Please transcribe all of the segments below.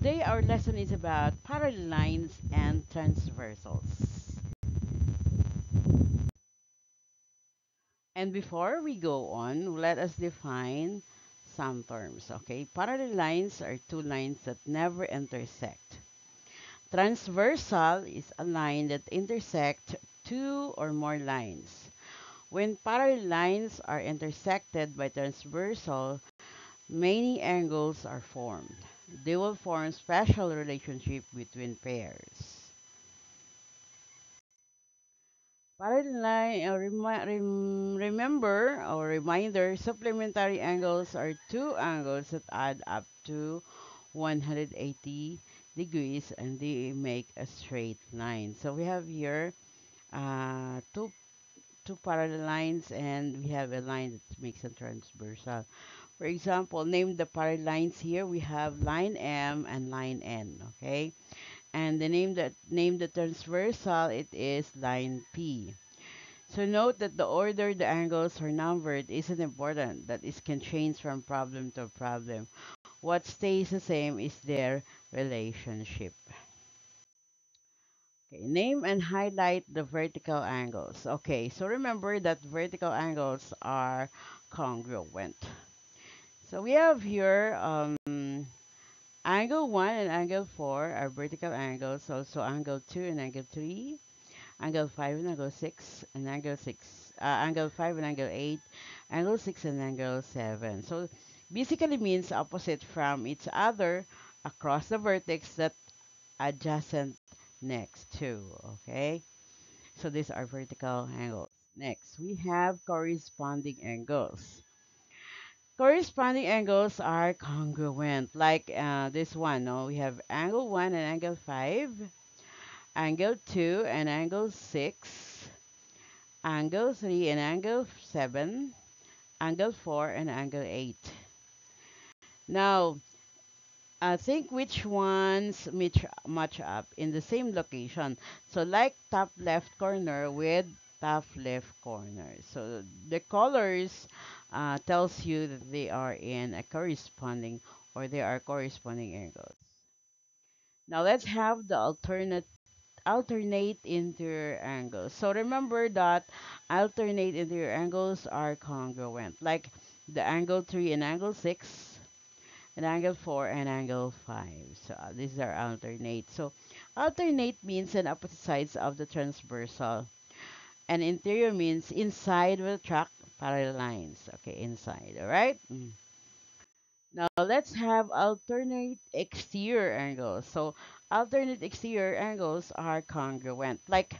Today our lesson is about parallel lines and transversals. And before we go on, let us define some terms, okay? Parallel lines are two lines that never intersect. Transversal is a line that intersects two or more lines. When parallel lines are intersected by transversal, many angles are formed. They will form special relationship between pairs. Parallel line, remember or reminder, supplementary angles are two angles that add up to 180 degrees and they make a straight line. So we have here two parallel lines and we have a line that makes a transversal. For example, name the parallel lines here. We have line M and line N, okay? And name the transversal, it is line P. So note that the order the angles are numbered isn't important, that it can change from problem to problem. What stays the same is their relationship. Okay, name and highlight the vertical angles. Okay, so remember that vertical angles are congruent. So we have here angle 1 and angle 4 are vertical angles, also angle 2 and angle 3, angle 5 and angle 6, and angle 6, angle 5 and angle 8, angle 6 and angle 7. So basically means opposite from each other across the vertex that adjacent next to, okay? So these are vertical angles. Next, we have corresponding angles. Corresponding angles are congruent, like this one. No, we have angle 1 and angle 5, angle 2 and angle 6, angle 3 and angle 7, angle 4 and angle 8. Now, think which ones match up in the same location. So like top left corner with top left corner. So the colors tells you that they are in a corresponding or they are corresponding angles. Now let's have the alternate interior angles. So remember that alternate interior angles are congruent, like the angle 3 and angle 6, and angle 4 and angle 5. So these are alternate. So alternate means on opposite sides of the transversal, and interior means inside of the track parallel lines. Okay, inside. All right. Now let's have alternate exterior angles. So alternate exterior angles are congruent, like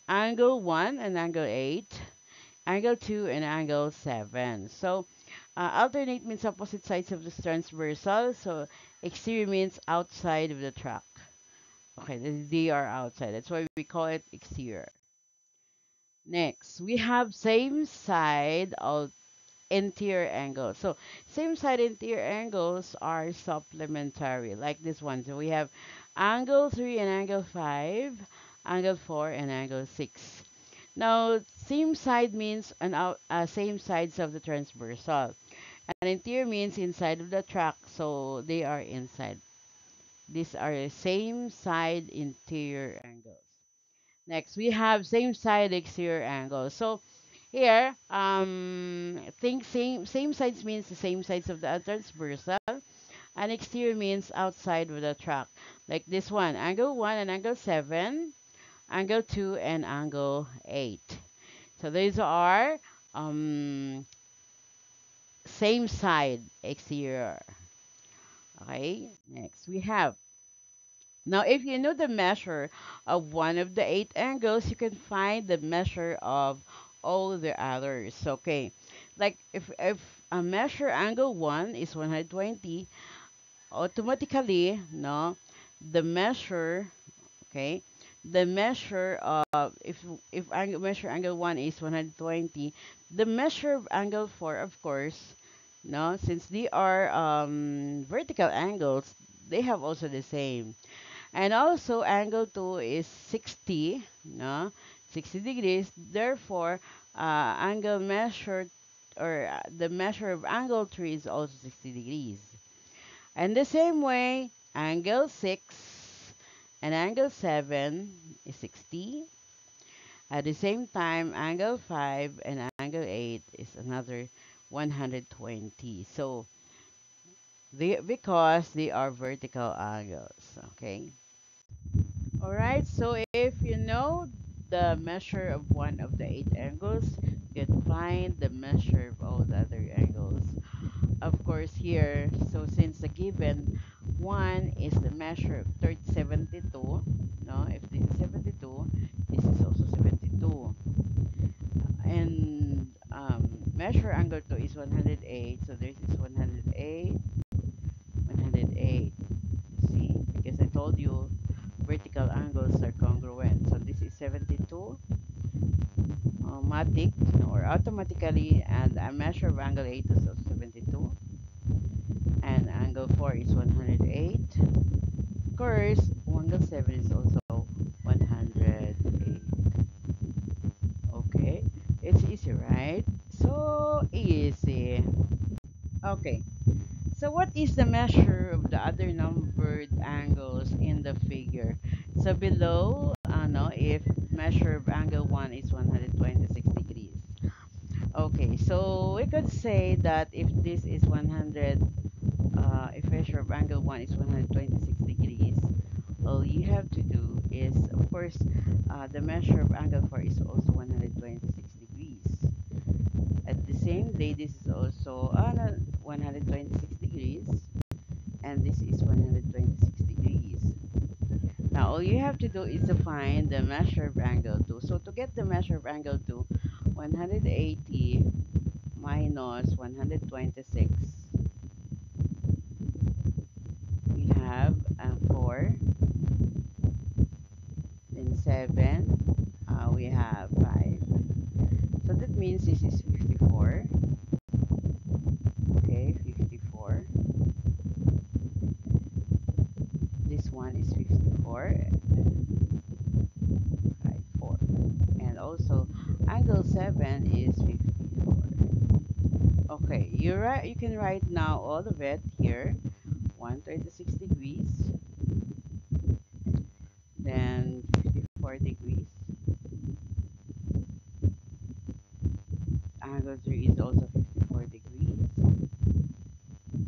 angle 1 and angle 8, angle 2 and angle 7. So alternate means opposite sides of the transversal. So exterior means outside of the track. Okay, they are outside. That's why we call it exterior. Next, we have same side of interior angles. So same side interior angles are supplementary, like this one. So we have angle 3 and angle 5, angle 4 and angle 6. Now, same side means same sides of the transversal. And interior means inside of the track, so they are inside. These are same side interior angles. Next, we have same side exterior angles. So here, think same sides means the same sides of the transversal, and exterior means outside of the track. Like this one, angle 1 and angle 7, angle 2 and angle 8. So these are same side exterior. Okay, next we have. Now, if you know the measure of one of the eight angles, you can find the measure of all the others. Okay, like if a measure angle 1 is 120, automatically, no, the measure, okay, the measure of if angle measure angle 1 is 120, the measure of angle 4, of course, no, since they are vertical angles, they have also the same. And also angle 2 is 60, no? 60 degrees. Therefore, angle measured or the measure of angle 3 is also 60 degrees. And the same way, Angle 6 and angle 7 is 60. At the same time, angle 5 and angle 8 is another 120. So because they are vertical angles, okay? All right, so if you know the measure of one of the eight angles, you can find the measure of all the other angles. Of course, here, so since the given one is the measure of 72, no, if this is 72, this is also 72. And measure angle 2 is 108, so this is 108, 108. See, because I told you vertical angles are congruent. So this is 72 automatic or automatically, and a measure of angle 8 is also 72, and angle 4 is 108. Of course, angle 7 is also 108. Okay, it's easy, right? So easy. Okay, so what is the measure of the other numbered angles in the figure? So below, no, if measure of angle 1 is 126 degrees. Okay, so we could say that if this is 100, if measure of angle 1 is 126 degrees, all you have to do is, of course, the measure of angle 4 is also 126 degrees. At the same day, this is also no, 126 degrees, and this is 126 degrees. Now, all you have to do is to find the measure of angle 2. So to get the measure of angle 2, 180 minus 126, we have 4, then 7, we have 5. So that means this is 54. Okay, 54. This one is 54, 5, 4. And also angle 7 is 54. Okay, you can write now all of it here. 136 degrees, then 54 degrees. Angle 3 is also 54 degrees.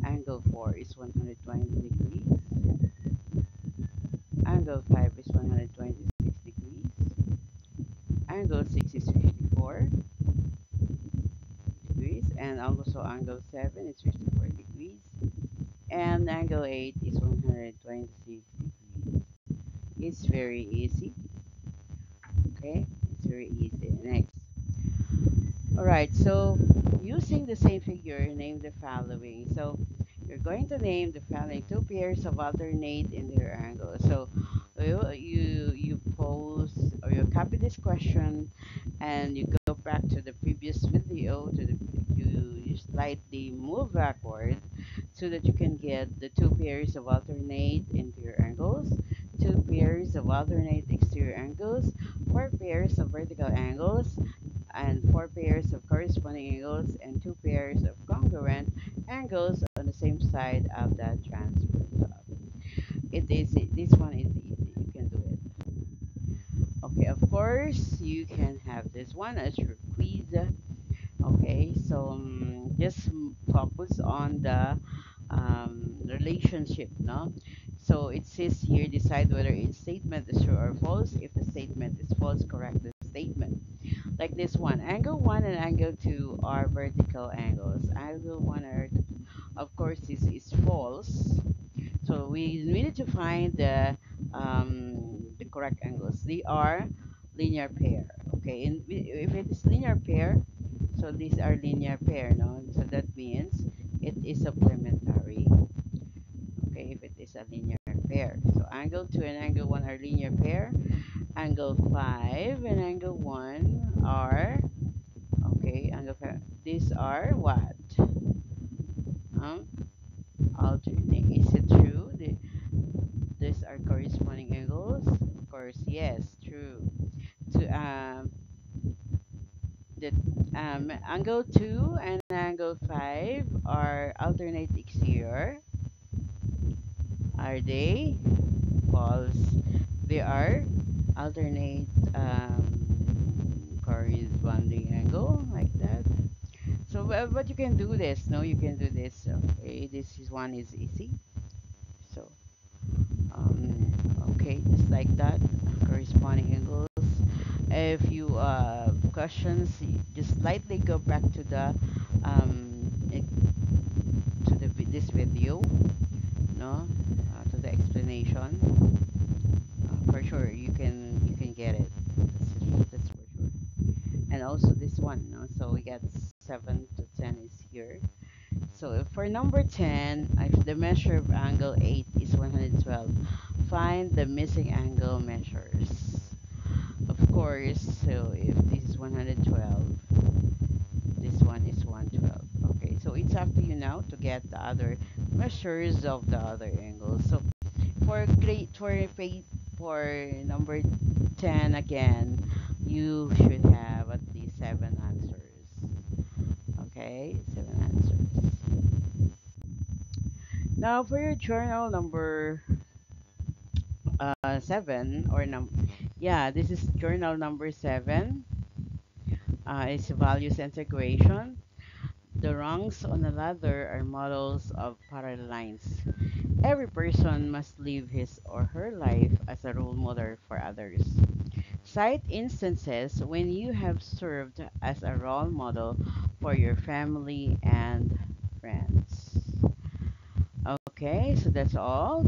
Angle 4 is 120 degrees. Angle 5 is 126 degrees. Angle 6 is 54 degrees. And also angle 7 is 54 degrees. And angle 8 is 126 degrees. It's very easy. Okay, it's very easy. Next. Alright, so using the same figure, name the following. So you're going to name the following two pairs of alternate in their angles. So you pose or you copy this question and you go back to the previous video to the you slightly move backward so that you can get the two pairs of alternate interior angles, two pairs of alternate exterior angles, four pairs of vertical angles, and four pairs of corresponding angles, and two pairs of congruent angles on the same side of the transversal. This one is easy. You can do it. Okay, of course, you can have this one as your quiz. Okay, so just focus on the relationship, no? So it says here, decide whether a statement is true or false. If the statement is false, correct the statement. Like this one, angle 1 and angle 2 are vertical angles. Angle 1 are, of course, this is false. So we need to find the correct angles. They are linear pair. Okay, and if it is linear pair, so these are linear pair, no? So that means it is supplementary. Okay, if it is a linear pair. So angle 2 and angle 1 are linear pair. Angle 5 and angle 1 are, okay, angle 5. These are what? Um, alternate. Is it true? These are corresponding angles? Of course, yes, true. To the angle 2 and angle 5 are alternate exterior. Are they false? They are alternate corresponding angle like that. So, but you can do this. No, you can do this. Okay, this is one is easy. So, okay, just like that, corresponding angles. If you questions, just slightly go back to the this video, no, to the explanation. For sure, you can get it. That's for sure. And also this one, no. So we got 7 to 10 is here. So if for number 10, if the measure of angle 8 is 112, find the missing angle measures. Of course, so if this is 112, this one is 112. Okay, so it's up to you now to get the other measures of the other angles. So for grade for number 10 again, you should have at least 7 answers. Okay, 7 answers. Now for your journal number 7 or yeah, this is journal number 7. It's values integration. The rungs on a ladder are models of parallel lines. Every person must live his or her life as a role model for others. Cite instances when you have served as a role model for your family and friends. Okay, so that's all.